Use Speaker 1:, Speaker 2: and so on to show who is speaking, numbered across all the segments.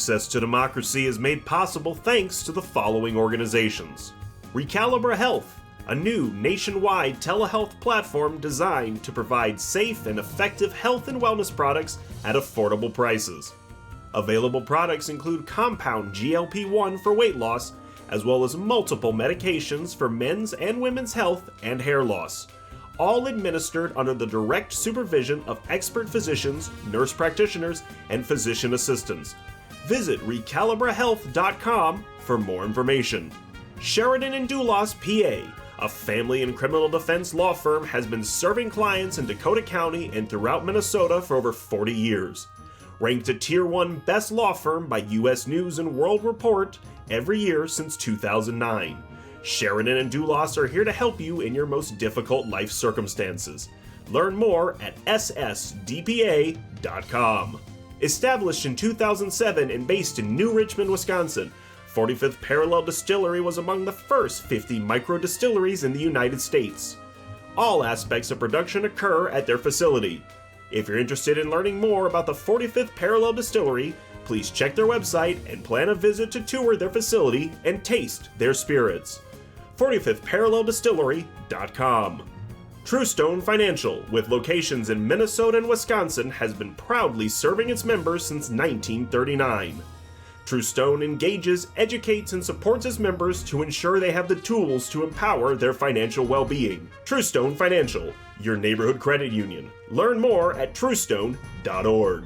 Speaker 1: Access to Democracy is made possible thanks to the following organizations. Recalibra Health, a new nationwide telehealth platform designed to provide safe and effective health and wellness products at affordable prices. Available products include compound GLP-1 for weight loss, as well as multiple medications for men's and women's health and hair loss, all administered under the direct supervision of expert physicians, nurse practitioners, and physician assistants. Visit recalibrahealth.com for more information. Sheridan and Dulas, PA, a family and criminal defense law firm, has been serving clients in Dakota County and throughout Minnesota for over 40 years. Ranked a Tier 1 Best Law Firm by U.S. News and World Report every year since 2009. Sheridan and Dulas are here to help you in your most difficult life circumstances. Learn more at ssdpa.com. Established in 2007 and based in New Richmond, Wisconsin, 45th Parallel Distillery was among the first 50 micro distilleries in the United States. All aspects of production occur at their facility. If you're interested in learning more about the 45th Parallel Distillery, please check their website and plan a visit to tour their facility and taste their spirits. 45thParallelDistillery.com. Truestone Financial, with locations in Minnesota and Wisconsin, has been proudly serving its members since 1939. Truestone engages, educates, and supports its members to ensure they have the tools to empower their financial well-being. Truestone Financial, your neighborhood credit union. Learn more at truestone.org.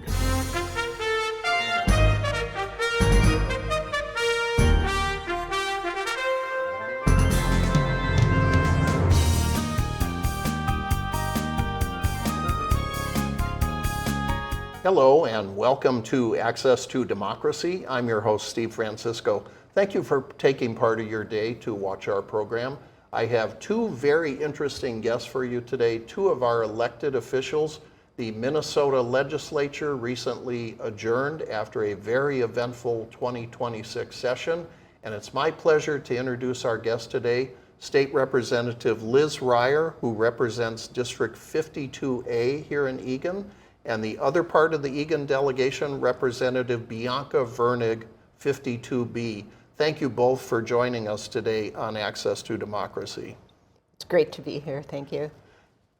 Speaker 2: Hello and welcome to Access to Democracy. I'm your host, Steve Francisco. Thank you for taking part of your day to watch our program. I have two very interesting guests for you today, two of our elected officials. The Minnesota legislature recently adjourned after a very eventful 2026 session, and it's my pleasure to introduce our guest today, State Representative Liz Reyer, who represents District 52A here in Eagan, and the other part of the Eagan delegation, Representative Bianca Virnig, 52B. Thank you both for joining us today on Access to Democracy.
Speaker 3: It's great to be here, thank you.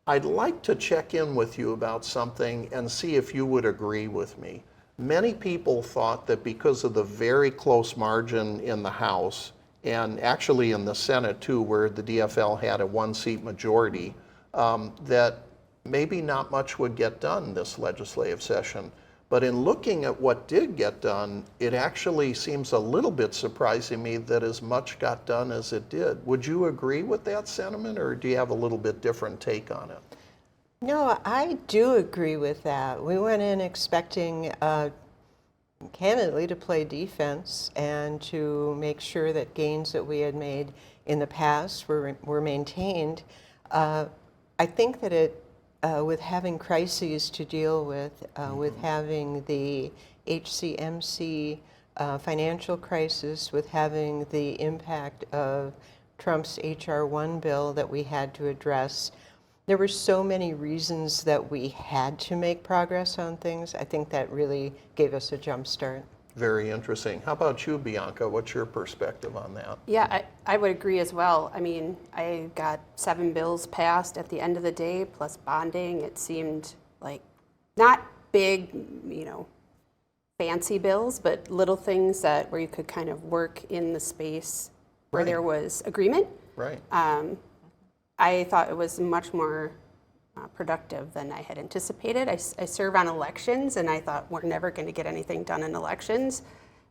Speaker 2: I'd like to check in with you about something and see if you would agree with me. Many people thought that because of the very close margin in the House, and actually in the Senate too, where the DFL had a one-seat majority, that maybe not much would get done this legislative session. But in looking at what did get done, it actually seems a little bit surprising me that as much got done as it did. Would you agree with that sentiment, or do you have a little bit different take on it?
Speaker 3: No, I do agree with that. We went in expecting, candidly, to play defense and to make sure that gains that we had made in the past were maintained. I think that with having crises to deal with having the HCMC financial crisis, with having the impact of Trump's H.R. 1 bill that we had to address, there were so many reasons that we had to make progress on things. I think that really gave us a jump start.
Speaker 2: Very interesting. How about you, Bianca? What's your perspective on that?
Speaker 4: Yeah, I would agree as well. I mean, I got 7 bills passed at the end of the day, plus bonding. It seemed like not big, fancy bills, but little things where you could kind of work in the space where there was agreement.
Speaker 2: Right.
Speaker 4: I thought it was much more productive than I had anticipated. I serve on elections, and I thought we're never going to get anything done in elections.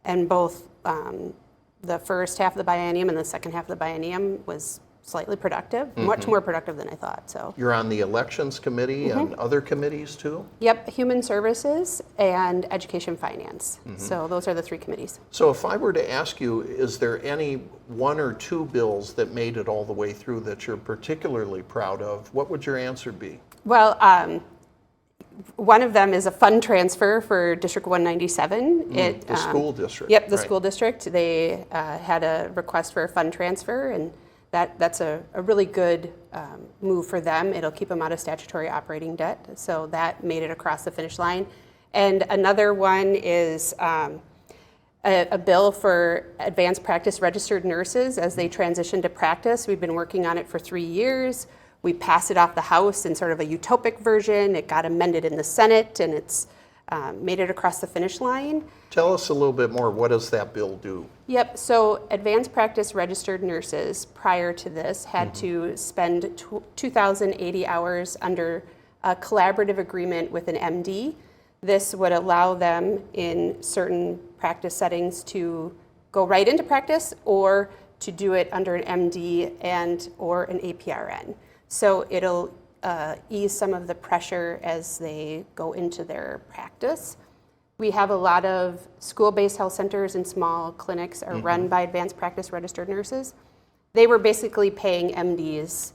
Speaker 4: And both the first half of the biennium and the second half of the biennium was slightly productive, much more productive than I thought. So
Speaker 2: you're on the Elections Committee and other committees too?
Speaker 4: Yep, Human Services and Education Finance. So those are the 3 committees.
Speaker 2: So if I were to ask you, is there any 1 or 2 bills that made it all the way through that you're particularly proud of? What would your answer be?
Speaker 4: Well, one of them is a fund transfer for District 197.
Speaker 2: The school district.
Speaker 4: Yep, the school district. They had a request for a fund transfer, and that's a really good move for them. It'll keep them out of statutory operating debt. So that made it across the finish line. And another one is a bill for advanced practice registered nurses as they transition to practice. We've been working on it for 3 years. We passed it off the House in sort of a utopic version. It got amended in the Senate, and it's made it across the finish line.
Speaker 2: Tell us a little bit more. What does that bill do?
Speaker 4: Yep, so advanced practice registered nurses prior to this had to spend 2,080 hours under a collaborative agreement with an MD. This would allow them in certain practice settings to go right into practice or to do it under an MD and or an APRN. So it'll ease some of the pressure as they go into their practice. We have a lot of school-based health centers and small clinics are run by advanced practice registered nurses. They were basically paying MDs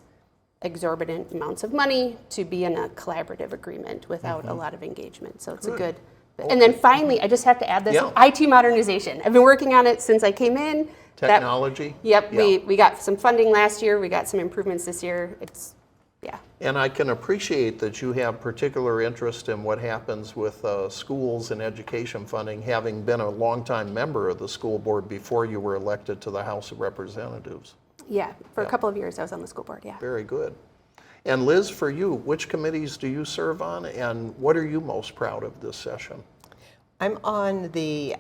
Speaker 4: exorbitant amounts of money to be in a collaborative agreement without a lot of engagement. So it's a good. And then finally, I just have to add this, IT modernization. I've been working on it since I came in.
Speaker 2: Technology?
Speaker 4: Yep, we got some funding last year. We got some improvements this year. It's, yeah.
Speaker 2: And I can appreciate that you have particular interest in what happens with schools and education funding, having been a longtime member of the school board before you were elected to the House of Representatives.
Speaker 4: Yeah, for a couple of years I was on the school board, yeah.
Speaker 2: Very good. And Liz, for you, which committees do you serve on, and what are you most proud of this session?
Speaker 3: I'm on the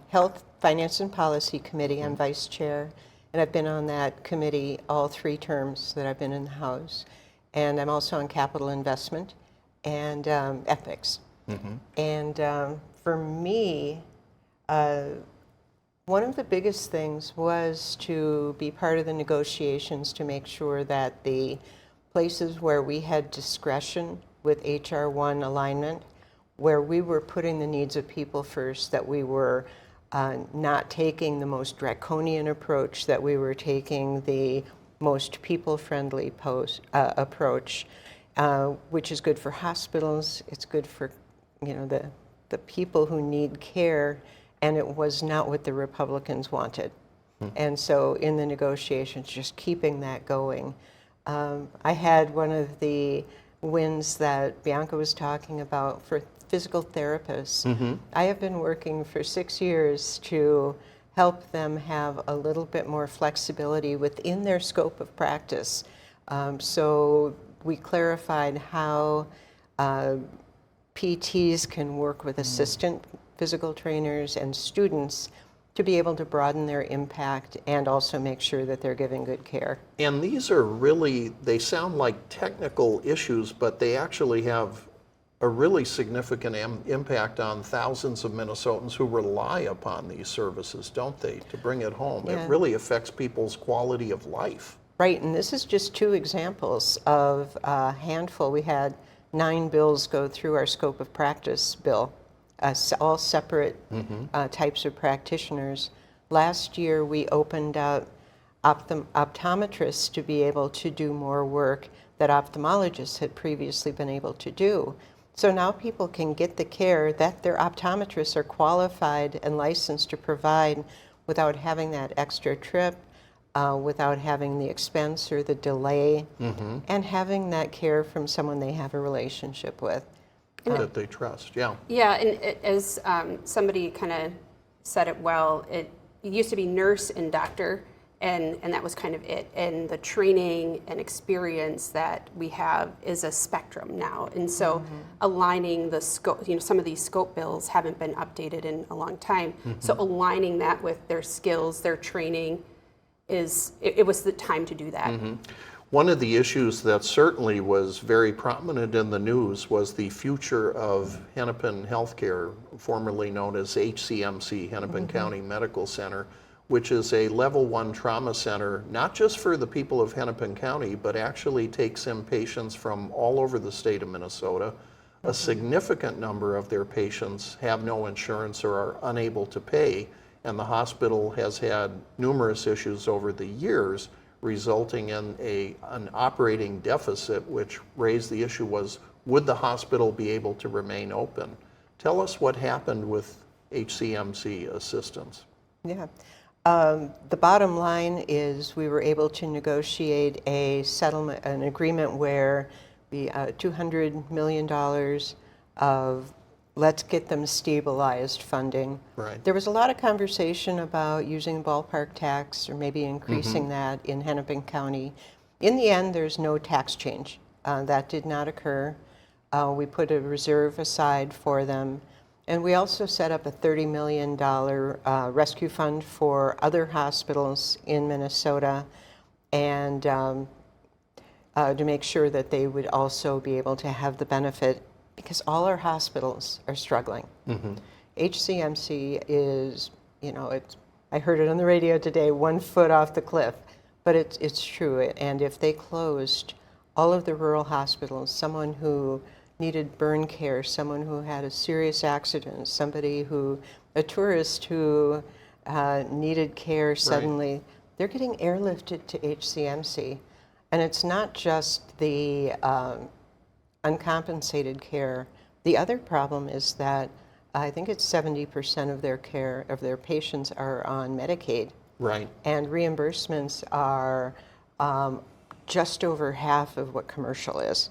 Speaker 3: Health, Finance, and Policy Committee. I'm vice chair, and I've been on that committee all 3 terms that I've been in the House. And I'm also on capital investment and ethics. And for me, one of the biggest things was to be part of the negotiations to make sure that the places where we had discretion with HR1 alignment, where we were putting the needs of people first, that we were not taking the most draconian approach, that we were taking the most people-friendly approach, which is good for hospitals, it's good for the people who need care, and it was not what the Republicans wanted. And so in the negotiations, just keeping that going. I had one of the wins that Bianca was talking about for physical therapists. I have been working for 6 years to help them have a little bit more flexibility within their scope of practice. So we clarified how PTs can work with assistant physical trainers and students to be able to broaden their impact and also make sure that they're giving good care.
Speaker 2: And these are really, they sound like technical issues, but they actually have a really significant impact on thousands of Minnesotans who rely upon these services, don't they, to bring it home?
Speaker 3: Yeah.
Speaker 2: It really affects people's quality of life.
Speaker 3: Right, and this is just 2 examples of a handful. We had 9 bills go through our scope of practice bill, all separate types of practitioners. Last year, we opened up optometrists to be able to do more work that ophthalmologists had previously been able to do. So now people can get the care that their optometrists are qualified and licensed to provide without having that extra trip, without having the expense or the delay, and having that care from someone they have a relationship with.
Speaker 2: That they trust, yeah.
Speaker 4: Yeah, and as somebody kind of said it well, it used to be nurse and doctor, and that was kind of it. And the training and experience that we have is a spectrum now. And so aligning the scope, some of these scope bills haven't been updated in a long time. So aligning that with their skills, their training, it was the time to do that.
Speaker 2: One of the issues that certainly was very prominent in the news was the future of Hennepin Healthcare, formerly known as HCMC, Hennepin County Medical Center, which is a level 1 trauma center, not just for the people of Hennepin County, but actually takes in patients from all over the state of Minnesota. A significant number of their patients have no insurance or are unable to pay, and the hospital has had numerous issues over the years, resulting in an operating deficit, which raised the issue was, would the hospital be able to remain open? Tell us what happened with HCMC assistance.
Speaker 3: Yeah. The bottom line is we were able to negotiate a settlement, an agreement where the $200 million of let's get them stabilized funding.
Speaker 2: Right.
Speaker 3: There was a lot of conversation about using ballpark tax or maybe increasing that in Hennepin County. In the end, there's no tax change. That did not occur. We put a reserve aside for them. And we also set up a $30 million rescue fund for other hospitals in Minnesota, and to make sure that they would also be able to have the benefit, because all our hospitals are struggling. HCMC is, I heard it on the radio today, 1 foot off the cliff, but it's true. And if they closed all of the rural hospitals, someone who needed burn care, someone who had a serious accident, a tourist who needed care suddenly, they're getting airlifted to HCMC. And it's not just the uncompensated care. The other problem is that I think it's 70% of their care, of their patients are on Medicaid.
Speaker 2: Right.
Speaker 3: And reimbursements are just over half of what commercial is.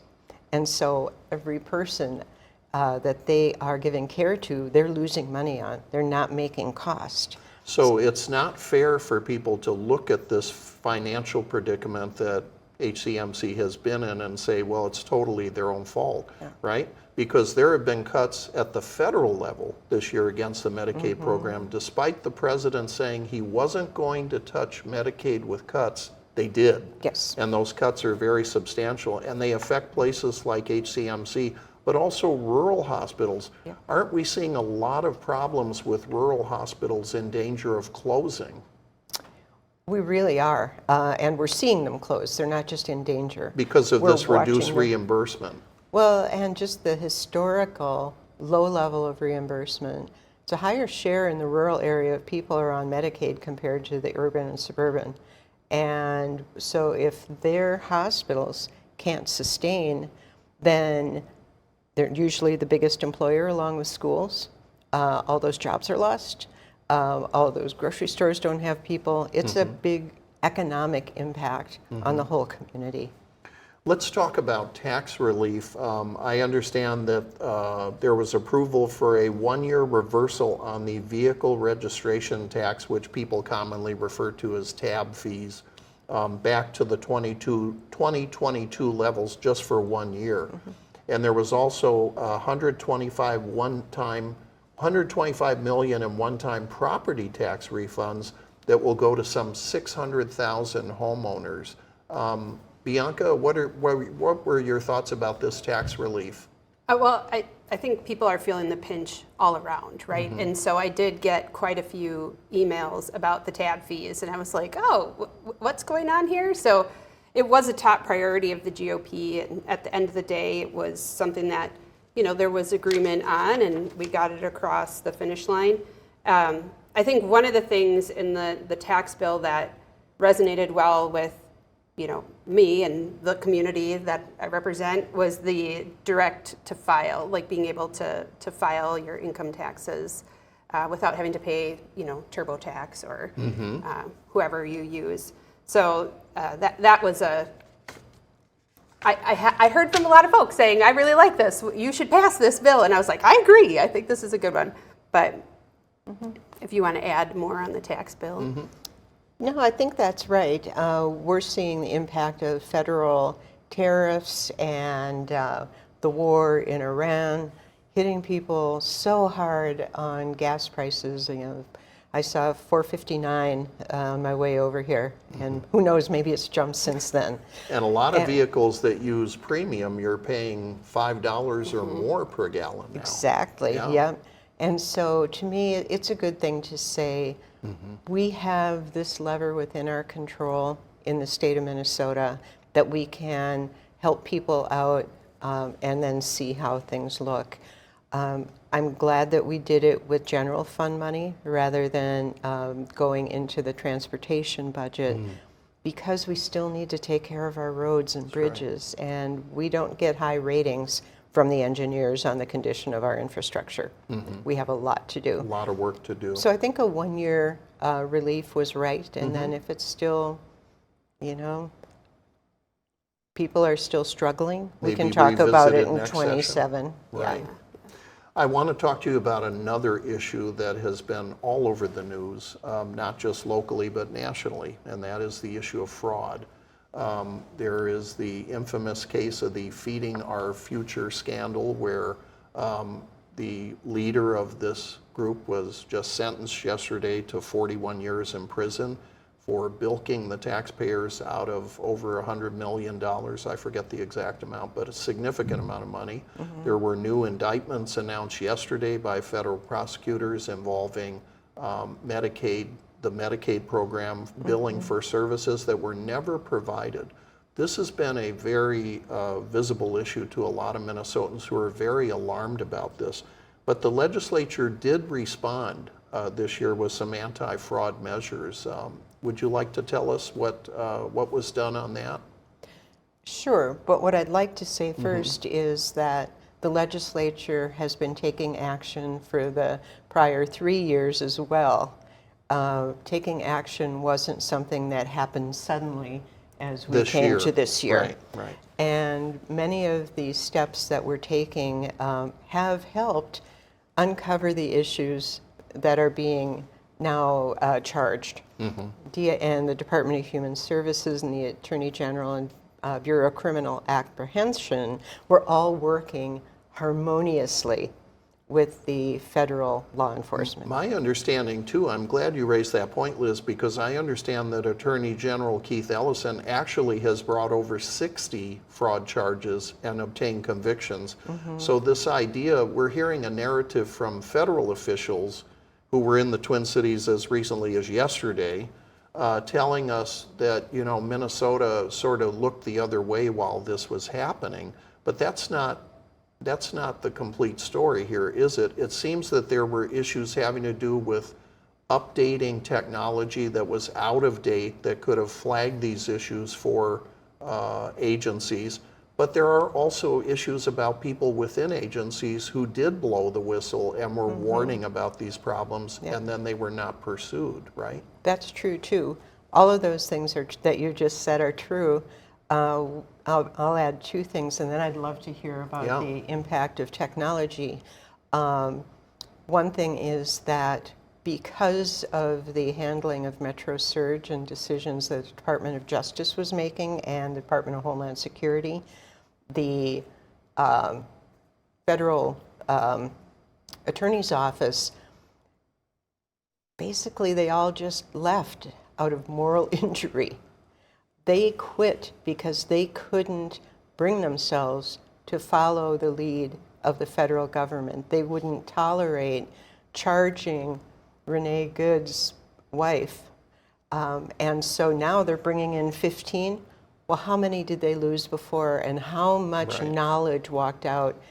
Speaker 3: And so every person that they are giving care to, they're losing money on. They're not making cost.
Speaker 2: So it's not fair for people to look at this financial predicament that HCMC has been in and say, well, it's totally their own fault, right? Because there have been cuts at the federal level this year against the Medicaid program. Despite the president saying he wasn't going to touch Medicaid with cuts, they did.
Speaker 3: Yes.
Speaker 2: And those cuts are very substantial, and they affect places like HCMC, but also rural hospitals.
Speaker 3: Yeah.
Speaker 2: Aren't we seeing a lot of problems with rural hospitals in danger of closing?
Speaker 3: We really are, and we're seeing them close. They're not just in danger.
Speaker 2: Because of
Speaker 3: We're
Speaker 2: this
Speaker 3: watching
Speaker 2: reduced
Speaker 3: them.
Speaker 2: reimbursement.
Speaker 3: Well, and just the historical low level of reimbursement. It's a higher share in the rural area of people are on Medicaid compared to the urban and suburban. And so if their hospitals can't sustain, then they're usually the biggest employer along with schools. All those jobs are lost. All those grocery stores don't have people. It's a big economic impact on the whole community.
Speaker 2: Let's talk about tax relief. I understand that there was approval for a 1-year reversal on the vehicle registration tax, which people commonly refer to as tab fees, back to the 2022 levels just for 1 year. And there was also 125 million in one-time property tax refunds that will go to some 600,000 homeowners. Bianca, what were your thoughts about this tax relief?
Speaker 4: Well, I think people are feeling the pinch all around, right? And so I did get quite a few emails about the tab fees, and I was like, oh, what's going on here? So it was a top priority of the GOP, and at the end of the day, it was something that, there was agreement on, and we got it across the finish line. I think one of the things in the tax bill that resonated well with me and the community that I represent was the direct to file, like being able to file your income taxes without having to pay, TurboTax or whoever you use. So that was I heard from a lot of folks saying, I really like this. You should pass this bill. And I was like, I agree. I think this is a good one. But if you want to add more on the tax bill.
Speaker 3: No, I think that's right. We're seeing the impact of federal tariffs and the war in Iran hitting people so hard on gas prices. I saw $4.59 on my way over here, and who knows, maybe it's jumped since then.
Speaker 2: And a lot of vehicles that use premium, you're paying $5 or more per gallon now.
Speaker 3: Exactly, yeah. And so to me, it's a good thing to say, we have this lever within our control in the state of Minnesota that we can help people out and then see how things look. I'm glad that we did it with general fund money rather than going into the transportation budget because we still need to take care of our roads and bridges, and we don't get high ratings from the engineers on the condition of our infrastructure. We have a lot to do.
Speaker 2: A lot of work to do.
Speaker 3: So I think a 1-year relief was right, and then if it's still, people are still struggling, we
Speaker 2: Maybe
Speaker 3: can talk about
Speaker 2: revisit
Speaker 3: it
Speaker 2: it
Speaker 3: in
Speaker 2: next
Speaker 3: 27.
Speaker 2: Right. I want to talk to you about another issue that has been all over the news, not just locally but nationally, and that is the issue of fraud. There is the infamous case of the Feeding Our Future scandal where the leader of this group was just sentenced yesterday to 41 years in prison for bilking the taxpayers out of over $100 million. I forget the exact amount, but a significant amount of money. There were new indictments announced yesterday by federal prosecutors involving Medicaid, the Medicaid program, billing for services that were never provided. This has been a very visible issue to a lot of Minnesotans who are very alarmed about this. But the legislature did respond this year with some anti-fraud measures. Would you like to tell us what was done on that?
Speaker 3: Sure, but what I'd like to say first is that the legislature has been taking action for the prior 3 years as well. Taking action wasn't something that happened suddenly as we came to this year.
Speaker 2: Right, right.
Speaker 3: And many of these steps that we're taking have helped uncover the issues that are being now charged. And the Department of Human Services and the Attorney General and Bureau of Criminal Apprehension were all working harmoniously with the federal law enforcement.
Speaker 2: My understanding too, I'm glad you raised that point, Liz, because I understand that Attorney General Keith Ellison actually has brought over 60 fraud charges and obtained convictions. So this idea, we're hearing a narrative from federal officials who were in the Twin Cities as recently as yesterday, telling us that, you know, Minnesota sort of looked the other way while this was happening. But that's not the complete story here, is it? It seems that there were issues having to do with updating technology that was out of date that could have flagged these issues for agencies. But there are also issues about people within agencies who did blow the whistle and were warning about these problems, and then they were not pursued, right?
Speaker 3: That's true too. All of those things that you just said are true. I'll add two things, and then I'd love to hear about the impact of technology. One thing is that because of the handling of Metro Surge and decisions that the Department of Justice was making and the Department of Homeland Security, the federal attorney's office, basically they all just left out of moral injury. They quit because they couldn't bring themselves to follow the lead of the federal government. They wouldn't tolerate charging Renee Good's wife. And so now they're bringing in 15. Well, how many did they lose before, and how much knowledge walked out?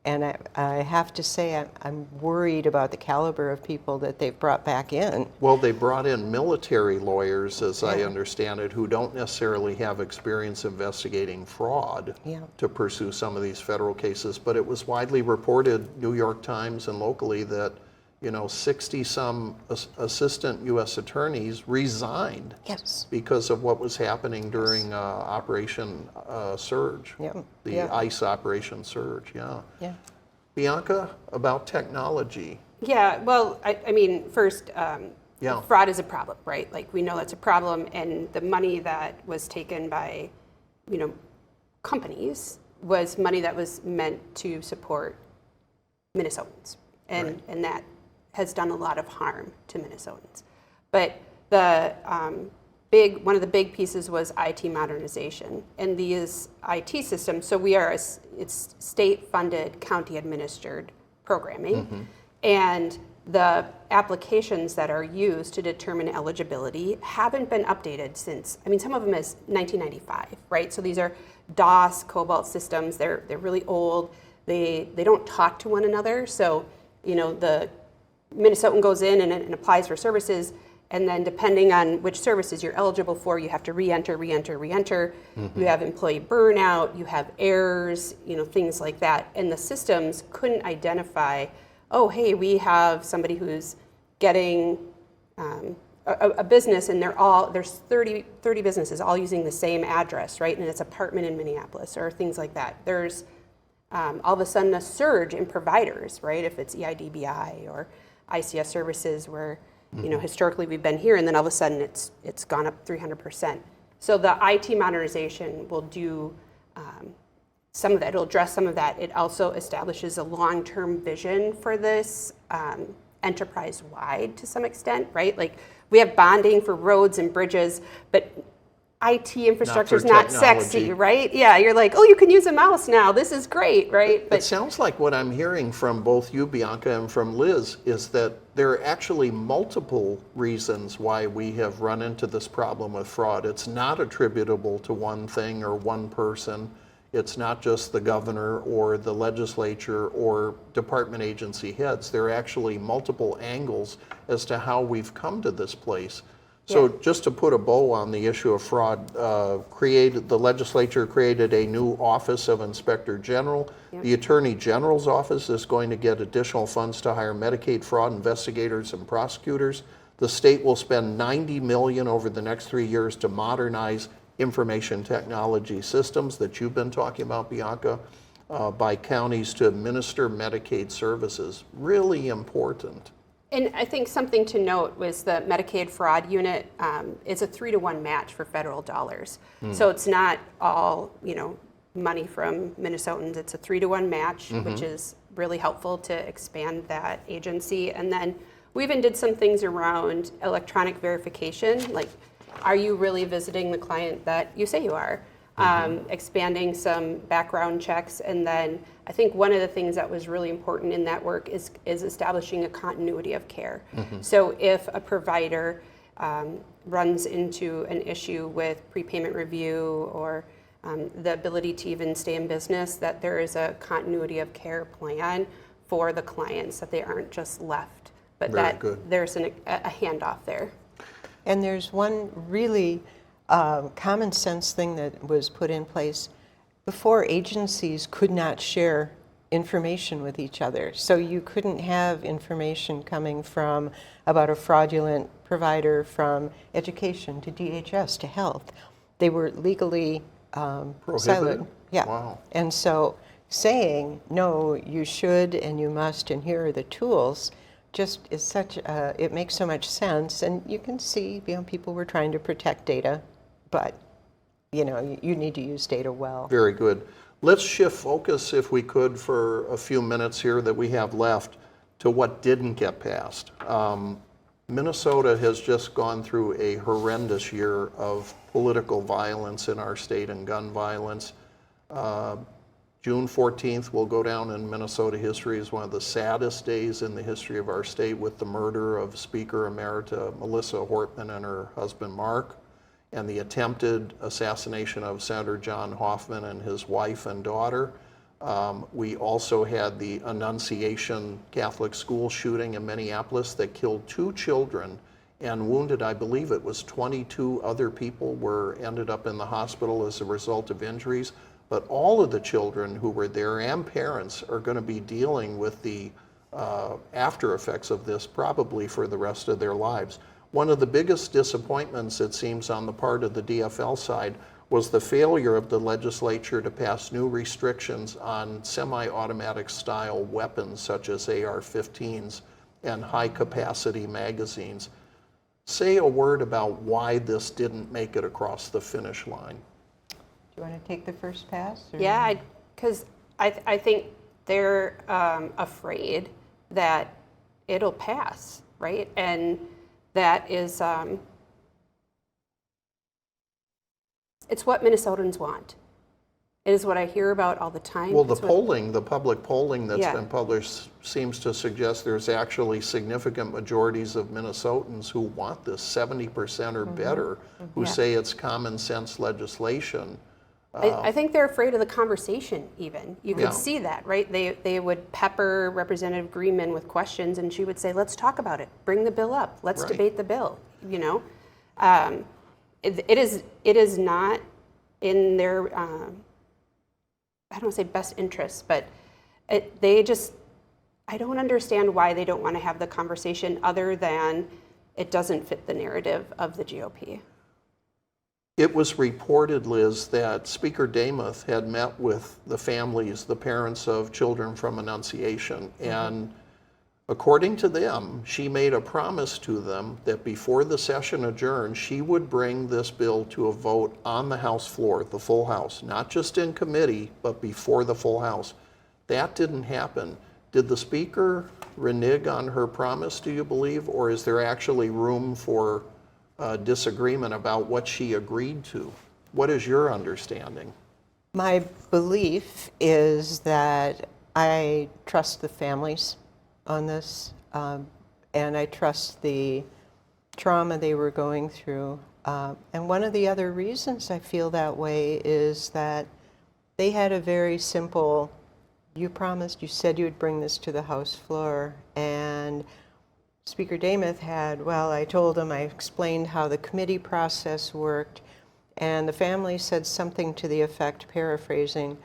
Speaker 3: And I have to say, I'm worried about the caliber of people that they've brought back in.
Speaker 2: Well, they brought in military lawyers, as I understand it, who don't necessarily have experience investigating fraud to pursue some of these federal cases. But it was widely reported, New York Times and locally, that 60-some assistant U.S. attorneys resigned because of what was happening during Operation Surge, the ICE Operation Surge, Bianca, about technology.
Speaker 4: Yeah, well, I mean, first, fraud is a problem, right? Like, we know that's a problem, and the money that was taken by, companies was money that was meant to support Minnesotans, and that has done a lot of harm to Minnesotans. But one of the big pieces was IT modernization. And these IT systems, so it's state-funded, county-administered programming. And the applications that are used to determine eligibility haven't been updated since, some of them is 1995, right? So these are DOS, COBOL systems. They're really old. They don't talk to one another. So, the Minnesotan goes in and applies for services, and then depending on which services you're eligible for, you have to re-enter. You have employee burnout, you have errors, things like that. And the systems couldn't identify, oh, hey, we have somebody who's getting a business, and there's 30 businesses all using the same address, right? And it's apartment in Minneapolis or things like that. There's all of a sudden a surge in providers, right? If it's EIDBI or ICS services where, historically we've been here, and then all of a sudden it's gone up 300%. So the IT modernization will do some of that. It'll address some of that. It also establishes a long-term vision for this enterprise-wide to some extent, right? Like we have bonding for roads and bridges, but IT infrastructure is not sexy, right? Yeah, you're like, oh, you can use a mouse now. This is great, right?
Speaker 2: But it sounds like what I'm hearing from both you, Bianca, and from Liz is that there are actually multiple reasons why we have run into this problem with fraud. It's not attributable to one thing or one person. It's not just the governor or the legislature or department agency heads. There are actually multiple angles as to how we've come to this place. So just to put a bow on the issue of fraud, the legislature created a new Office of Inspector General. The Attorney General's office is going to get additional funds to hire Medicaid fraud investigators and prosecutors. The state will spend $90 million over the next 3 years to modernize information technology systems that you've been talking about, Bianca, by counties to administer Medicaid services. Really important.
Speaker 4: And I think something to note was the Medicaid fraud unit is a 3-to-1 match for federal dollars. So it's not all, money from Minnesotans. It's a 3-to-1 match, which is really helpful to expand that agency. And then we even did some things around electronic verification, like, are you really visiting the client that you say you are? Expanding some background checks, and then I think one of the things that was really important in that work is establishing a continuity of care. So if a provider runs into an issue with prepayment review or the ability to even stay in business, that there is a continuity of care plan for the clients, that they aren't just left, but there's a handoff there.
Speaker 3: And there's one really common sense thing that was put in place. Before, agencies could not share information with each other. So you couldn't have information coming from about a fraudulent provider from education to DHS to health. They were legally siloed. Yeah.
Speaker 2: Wow.
Speaker 3: And so saying, no, you should and you must and here are the tools just is such it makes so much sense. And you can see, people were trying to protect data, but you need to use data well.
Speaker 2: Very good. Let's shift focus, if we could, for a few minutes here that we have left, to what didn't get passed. Minnesota has just gone through a horrendous year of political violence in our state and gun violence. June 14th will go down in Minnesota history as one of the saddest days in the history of our state, with the murder of Speaker Emerita Melissa Hortman and her husband Mark, and the attempted assassination of Senator John Hoffman and his wife and daughter. We also had the Annunciation Catholic school shooting in Minneapolis that killed 2 children and wounded, I believe it was 22 other people ended up in the hospital as a result of injuries. But all of the children who were there and parents are going to be dealing with the after effects of this probably for the rest of their lives. One of the biggest disappointments, it seems, on the part of the DFL side was the failure of the legislature to pass new restrictions on semi-automatic style weapons such as AR-15s and high-capacity magazines. Say a word about why this didn't make it across the finish line.
Speaker 3: Do you want to take the first pass? Or?
Speaker 4: Yeah, because I think they're afraid that it'll pass, right? And that is, it's what Minnesotans want. It is what I hear about all the time.
Speaker 2: Well, the public polling that's been published seems to suggest there's actually significant majorities of Minnesotans who want this, 70% or better, who say it's common sense legislation.
Speaker 4: I think they're afraid of the conversation even. You could see that, right? They would pepper Representative Greenman with questions, and she would say, let's talk about it. Bring the bill up. Let's debate the bill, It is not in their, I don't want to say best interest, but I don't understand why they don't want to have the conversation other than it doesn't fit the narrative of the GOP.
Speaker 2: It was reported, Liz, that Speaker Demuth had met with the families, the parents of children from Annunciation, and according to them, she made a promise to them that before the session adjourned, she would bring this bill to a vote on the House floor, the full House, not just in committee, but before the full House. That didn't happen. Did the Speaker renege on her promise, do you believe, or is there actually room for disagreement about what she agreed to? What is your understanding?
Speaker 3: My belief is that I trust the families on this, and I trust the trauma they were going through. And one of the other reasons I feel that way is that they had a very simple, you promised, you said you would bring this to the House floor, and Speaker Demuth had, well, I told him, I explained how the committee process worked, and the family said something to the effect, paraphrasing,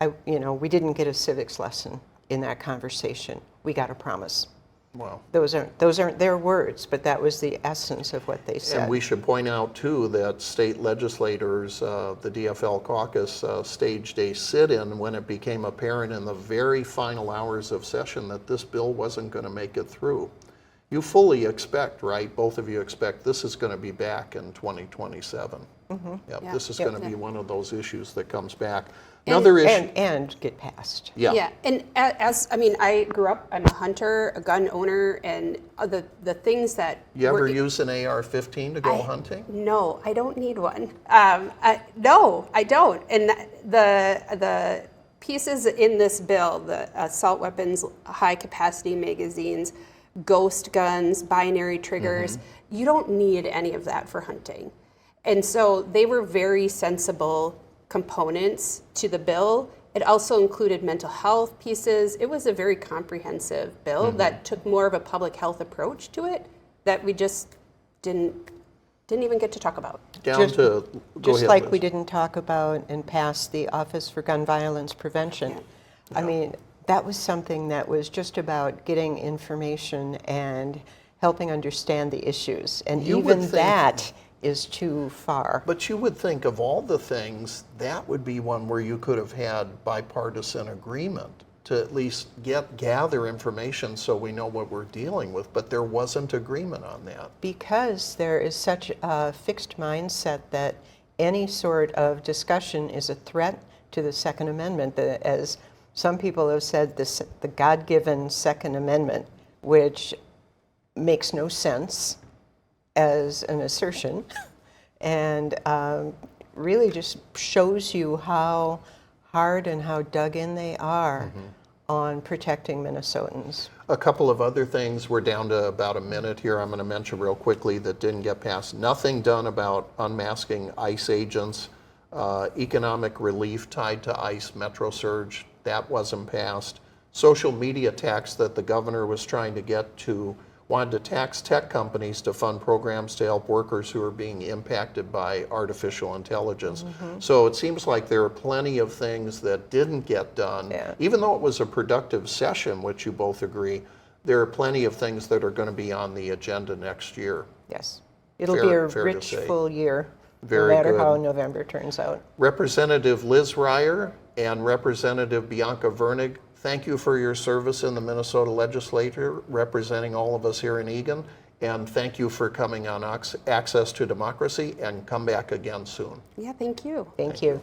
Speaker 3: we didn't get a civics lesson in that conversation. We got a promise.
Speaker 2: Wow.
Speaker 3: Those aren't their words, but that was the essence of what they said.
Speaker 2: And we should point out, too, that state legislators, the DFL caucus, staged a sit-in when it became apparent in the very final hours of session that this bill wasn't going to make it through. You fully expect, right? Both of you expect this is going to be back in 2027. Mm-hmm. Yep.
Speaker 4: Yeah.
Speaker 2: This is going to be one of those issues that comes back. Another issue.
Speaker 3: And get passed.
Speaker 2: Yeah.
Speaker 4: And I grew up, I'm a hunter, a gun owner, and the things that...
Speaker 2: You ever use an AR-15 to go hunting?
Speaker 4: No, I don't need one. No, I don't. And the pieces in this bill, the assault weapons, high capacity magazines, ghost guns, binary triggers, you don't need any of that for hunting. And so they were very sensible components to the bill. It also included mental health pieces. It was a very comprehensive bill that took more of a public health approach to it that we just didn't even get to talk about.
Speaker 3: Just
Speaker 2: Liz.
Speaker 3: like we didn't talk about and pass the Office for Gun Violence Prevention.
Speaker 2: Yeah.
Speaker 3: I mean, that was something that was just about getting information and helping understand the issues. And even that is too far.
Speaker 2: But you would think of all the things, that would be one where you could have had bipartisan agreement to at least gather information so we know what we're dealing with, but there wasn't agreement on that.
Speaker 3: Because there is such a fixed mindset that any sort of discussion is a threat to the Second Amendment, as some people have said, the God-given Second Amendment, which makes no sense as an assertion, and really just shows you how hard and how dug in they are on protecting Minnesotans.
Speaker 2: A couple of other things, we're down to about a minute here, I'm going to mention real quickly that didn't get passed. Nothing done about unmasking ICE agents, economic relief tied to ICE Metro Surge, that wasn't passed. Social media tax that the governor was trying to get to, wanted to tax tech companies to fund programs to help workers who are being impacted by artificial intelligence. So it seems like there are plenty of things that didn't get done.
Speaker 3: Yeah.
Speaker 2: Even though it was a productive session, which you both agree, there are plenty of things that are going to be on the agenda next year.
Speaker 3: Yes. It'll be a rich, full year, no matter how November turns out.
Speaker 2: Representative Liz Reyer and Representative Bianca Virnig, thank you for your service in the Minnesota legislature, representing all of us here in Eagan, and thank you for coming on Access to Democracy, and come back again soon.
Speaker 4: Yeah, thank you.
Speaker 3: Thank you.